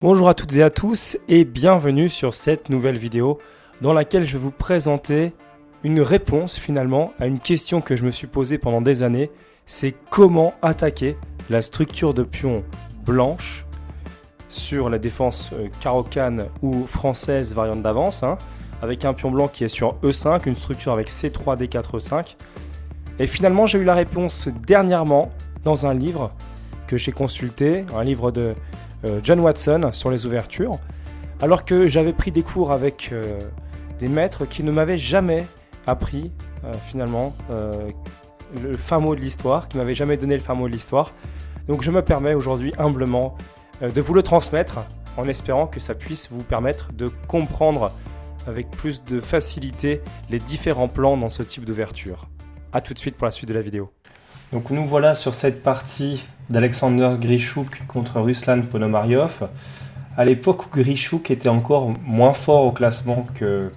Bonjour à toutes et à tous et bienvenue sur cette nouvelle vidéo dans laquelle je vais vous présenter une réponse finalement à une question que je me suis posée pendant des années. C'est comment attaquer la structure de pion blanche sur la défense Caro-Kann ou française variante d'avance, avec un pion blanc qui est sur E5, une structure avec C3, D4, E5. Et finalement j'ai eu la réponse dernièrement dans un livre que j'ai consulté, un livre de John Watson sur les ouvertures, alors que j'avais pris des cours avec des maîtres qui ne m'avaient jamais appris finalement le fin mot de l'histoire, qui ne m'avaient jamais donné le fin mot de l'histoire. Donc je me permets aujourd'hui humblement de vous le transmettre en espérant que ça puisse vous permettre de comprendre avec plus de facilité les différents plans dans ce type d'ouverture. A tout de suite pour la suite de la vidéo. Donc nous voilà sur cette partie d'Alexander Grischuk contre Ruslan Ponomariov, à l'époque où Grischuk était encore moins fort au classement que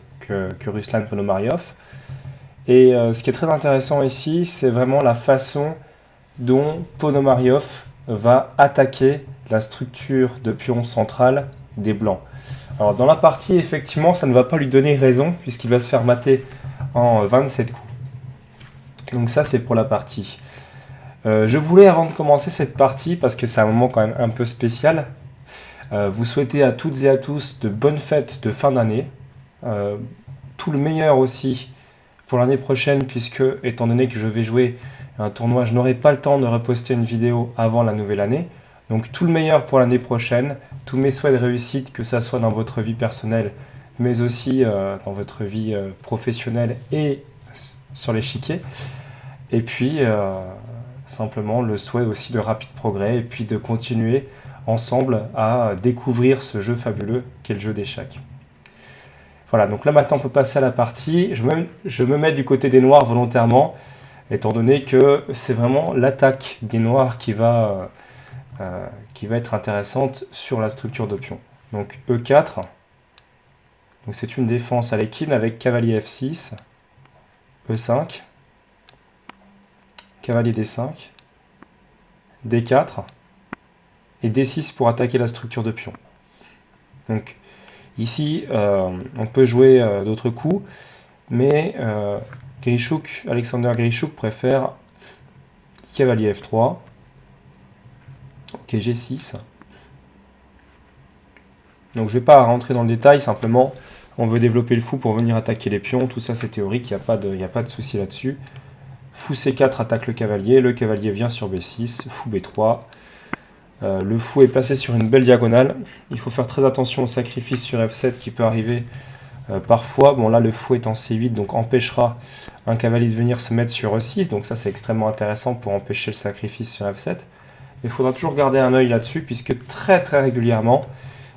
Ruslan Ponomariov. Et ce qui est très intéressant ici, c'est vraiment la façon dont Ponomariov va attaquer la structure de pion central des Blancs. Alors dans la partie, effectivement, ça ne va pas lui donner raison, puisqu'il va se faire mater en 27 coups. Donc ça, c'est pour la partie. Je voulais, avant de commencer cette partie, parce que c'est un moment quand même un peu spécial, vous souhaiter à toutes et à tous de bonnes fêtes de fin d'année, tout le meilleur aussi pour l'année prochaine, puisque étant donné que je vais jouer un tournoi, je n'aurai pas le temps de reposter une vidéo avant la nouvelle année. Donc tout le meilleur pour l'année prochaine, tous mes souhaits de réussite, que ça soit dans votre vie personnelle, mais aussi dans votre vie professionnelle et sur l'échiquier. Et puis simplement le souhait aussi de rapide progrès et puis de continuer ensemble à découvrir ce jeu fabuleux qu'est le jeu d'échecs. Voilà, donc là maintenant on peut passer à la partie. Je me mets du côté des noirs volontairement, étant donné que c'est vraiment l'attaque des noirs qui va être intéressante sur la structure de pion. Donc E4, donc c'est une défense à l'équine avec cavalier F6, E5, cavalier D5, D4 et D6 pour attaquer la structure de pion. Donc ici, on peut jouer d'autres coups, mais Alexander Grischuk préfère cavalier F3, ok, G6. Donc je ne vais pas rentrer dans le détail, simplement on veut développer le fou pour venir attaquer les pions, tout ça c'est théorique, il n'y a pas de souci là-dessus. Fou C4 attaque le cavalier vient sur B6, fou B3. Le fou est placé sur une belle diagonale. Il faut faire très attention au sacrifice sur F7 qui peut arriver parfois. Bon là le fou est en C8 donc empêchera un cavalier de venir se mettre sur E6. Donc ça c'est extrêmement intéressant pour empêcher le sacrifice sur F7. Il faudra toujours garder un œil là-dessus puisque très régulièrement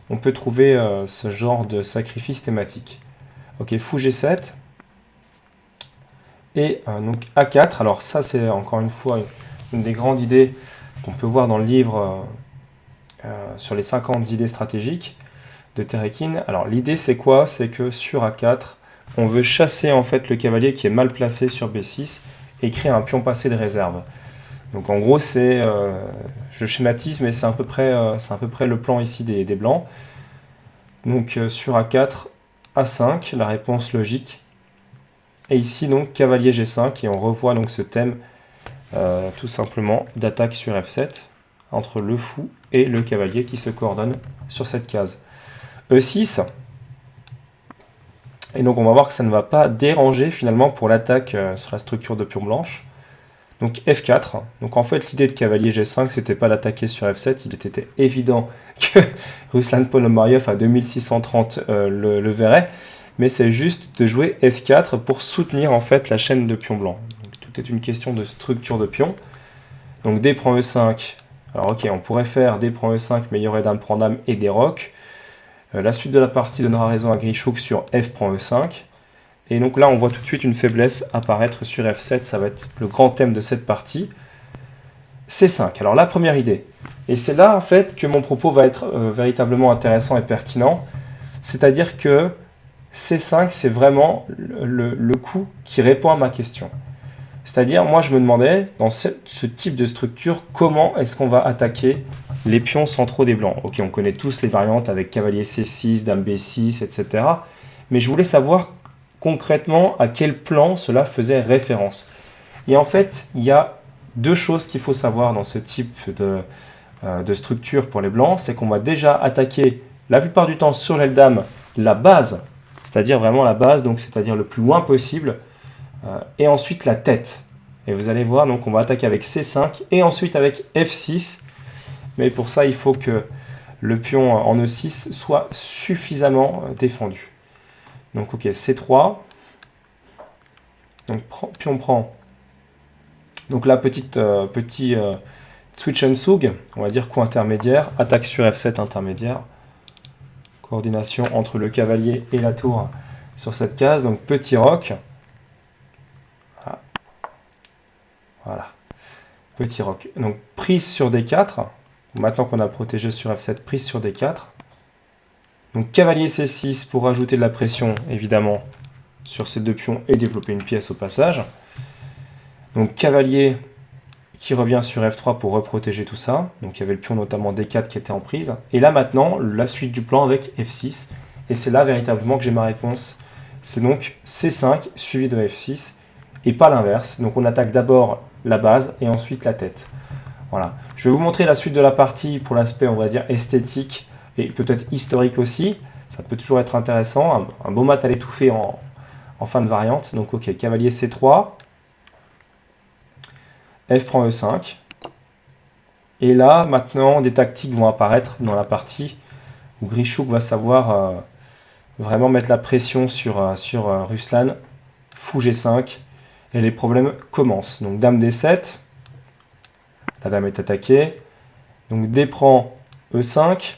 on peut trouver ce genre de sacrifice thématique. Ok, fou G7. Et donc A4, alors ça c'est encore une fois une des grandes idées qu'on peut voir dans le livre sur les 50 idées stratégiques de Terekin. Alors l'idée c'est quoi? C'est que sur A4, on veut chasser en fait le cavalier qui est mal placé sur B6 et créer un pion passé de réserve. Donc en gros c'est, je schématise mais c'est à peu près le plan ici des blancs. Donc sur A4, A5, la réponse logique. Et ici donc cavalier G5 et on revoit donc ce thème tout simplement d'attaque sur F7 entre le fou et le cavalier qui se coordonnent sur cette case. E6 et donc on va voir que ça ne va pas déranger finalement pour l'attaque sur la structure de pion blanche. Donc F4, donc en fait l'idée de cavalier G5 c'était pas d'attaquer sur F7, il était évident que Ruslan Ponomariov à 2630 le verrait. Mais c'est juste de jouer F4 pour soutenir en fait la chaîne de pions blancs. Donc, tout est une question de structure de pion. Donc D prend E5. Alors ok, on pourrait faire D prend E5, mais il y aurait dame prend dame et des rocs. La suite de la partie donnera raison à Grischuk sur F prend E5. Et donc là, on voit tout de suite une faiblesse apparaître sur F7. Ça va être le grand thème de cette partie. C5. Alors la première idée. Et c'est là en fait que mon propos va être véritablement intéressant et pertinent. C'est-à-dire que C5, c'est vraiment le coup qui répond à ma question. C'est-à-dire, moi, je me demandais, dans ce type de structure, comment est-ce qu'on va attaquer les pions centraux des blancs. Ok, on connaît tous les variantes avec cavalier C6, dame B6, etc. Mais je voulais savoir concrètement à quel plan cela faisait référence. Et en fait, il y a deux choses qu'il faut savoir dans ce type de structure pour les blancs. C'est qu'on va déjà attaquer la plupart du temps sur l'aile dame la base, c'est-à-dire vraiment la base, donc c'est-à-dire le plus loin possible, et ensuite la tête. Et vous allez voir, donc on va attaquer avec C5 et ensuite avec F6. Mais pour ça, il faut que le pion en E6 soit suffisamment défendu. Donc ok, C3. Donc pion prend. Donc là, petit switch and soug, on va dire coup intermédiaire. Attaque sur F7 intermédiaire. Coordination entre le cavalier et la tour sur cette case. Donc petit roc. Voilà. Petit roc. Donc prise sur D4. Maintenant qu'on a protégé sur F7, prise sur D4. Donc cavalier C6 pour rajouter de la pression, évidemment, sur ces deux pions et développer une pièce au passage. Donc cavalier qui revient sur F3 pour reprotéger tout ça. Donc il y avait le pion notamment D4 qui était en prise. Et là maintenant, la suite du plan avec F6. Et c'est là véritablement que j'ai ma réponse. C'est donc C5 suivi de F6 et pas l'inverse. Donc on attaque d'abord la base et ensuite la tête. Voilà. Je vais vous montrer la suite de la partie pour l'aspect, on va dire, esthétique et peut-être historique aussi. Ça peut toujours être intéressant. Un beau mat à l'étouffer en fin de variante. Donc ok, cavalier C3. F prend E5. Et là, maintenant, des tactiques vont apparaître dans la partie où Grischuk va savoir vraiment mettre la pression sur Ruslan. Fou G5. Et les problèmes commencent. Donc dame D7. La dame est attaquée. Donc D prend E5.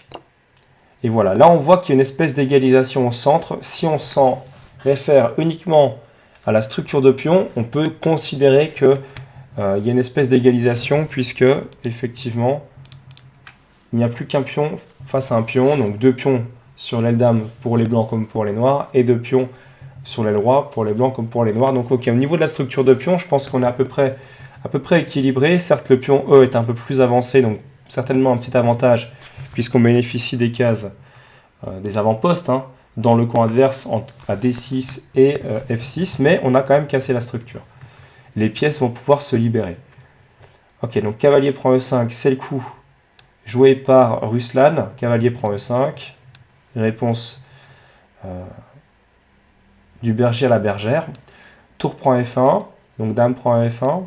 Et voilà. Là, on voit qu'il y a une espèce d'égalisation au centre. Si on s'en réfère uniquement à la structure de pion, on peut considérer que il y a une espèce d'égalisation puisque, effectivement, il n'y a plus qu'un pion face à un pion. Donc deux pions sur l'aile dame pour les blancs comme pour les noirs. Et deux pions sur l'aile roi pour les blancs comme pour les noirs. Donc ok, au niveau de la structure de pion, je pense qu'on est à peu près équilibré. Certes, le pion E est un peu plus avancé, donc certainement un petit avantage puisqu'on bénéficie des cases des avant-postes dans le coin adverse à D6 et F6, mais on a quand même cassé la structure. Les pièces vont pouvoir se libérer. Ok, donc cavalier prend E5, c'est le coup joué par Ruslan. Cavalier prend E5. Réponse du berger à la bergère. Tour prend F1, donc dame prend F1.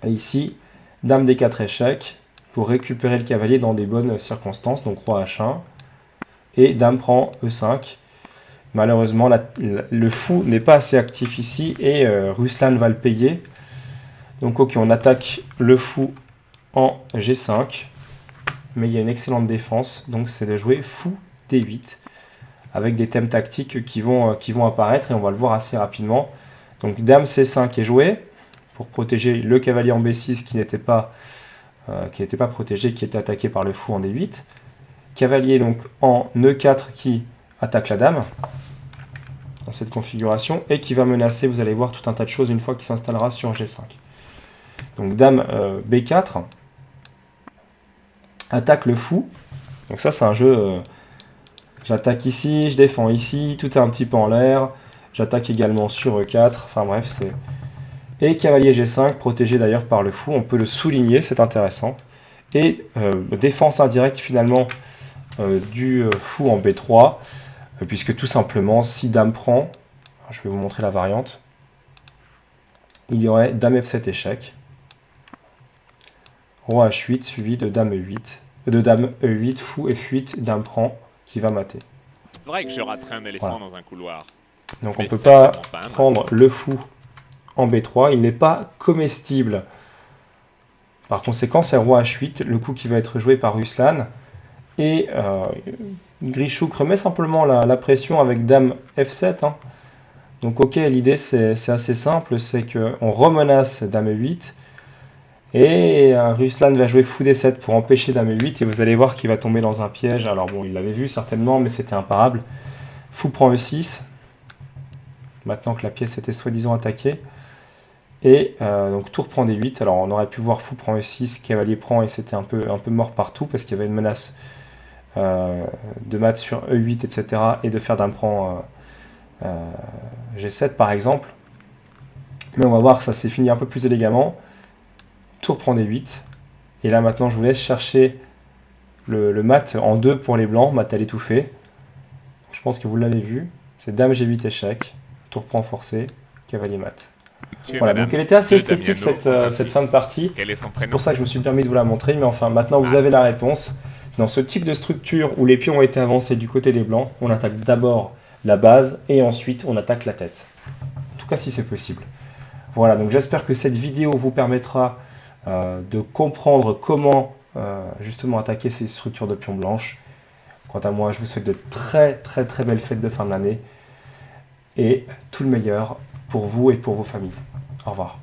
Et ici, dame D4 échec pour récupérer le cavalier dans des bonnes circonstances, donc roi H1. Et dame prend E5. Malheureusement, le fou n'est pas assez actif ici et Ruslan va le payer. Donc ok, on attaque le fou en G5. Mais il y a une excellente défense, donc c'est de jouer fou D8 avec des thèmes tactiques qui vont apparaître et on va le voir assez rapidement. Donc dame C5 est joué pour protéger le cavalier en B6 qui n'était pas protégé, qui était attaqué par le fou en D8. Cavalier donc en E4 qui attaque la dame dans cette configuration et qui va menacer, vous allez voir, tout un tas de choses une fois qu'il s'installera sur G5. Donc dame B4 attaque le fou. Donc ça c'est un jeu, j'attaque ici, je défends ici, tout est un petit peu en l'air. J'attaque également sur E4, enfin bref c'est... Et cavalier G5, protégé d'ailleurs par le fou, on peut le souligner, c'est intéressant. Et défense indirecte finalement du fou en B3, puisque tout simplement, si dame prend, je vais vous montrer la variante, il y aurait dame F7 échec, roi H8 suivi de dame E8, de dame E8, fou F8, dame prend, qui va mater. C'est vrai que je raterai un éléphant dans un couloir. Donc on ne peut pas prendre le fou en B3, il n'est pas comestible. Par conséquent, c'est roi H8, le coup qui va être joué par Ruslan. Et Grischuk remet simplement la pression avec dame F7. Donc ok, l'idée c'est assez simple, c'est qu'on remenace dame E8. Et Ruslan va jouer fou D7 pour empêcher dame E8. Et vous allez voir qu'il va tomber dans un piège. Alors bon, il l'avait vu certainement, mais c'était imparable. Fou prend E6. Maintenant que la pièce était soi-disant attaquée. Et donc tour prend D8, alors on aurait pu voir fou prend E6, cavalier prend, et c'était un peu mort partout, parce qu'il y avait une menace de mat sur E8, etc. et de faire dame prend G7 par exemple. Mais on va voir que ça s'est fini un peu plus élégamment. Tour prend D8. Et là maintenant je vous laisse chercher le mat en 2 pour les blancs, mat à l'étouffé. Je pense que vous l'avez vu. C'est dame G8 échec. Tour prend forcé, cavalier mat. Voilà, donc elle était assez esthétique cette fin de partie. C'est pour ça que je me suis permis de vous la montrer. Mais enfin maintenant vous avez la réponse. Dans ce type de structure où les pions ont été avancés du côté des blancs, on attaque d'abord la base et ensuite on attaque la tête. En tout cas si c'est possible. Voilà, donc j'espère que cette vidéo vous permettra de comprendre comment justement attaquer ces structures de pions blanches. Quant à moi, je vous souhaite de très belles fêtes de fin d'année et tout le meilleur pour vous et pour vos familles. Au revoir.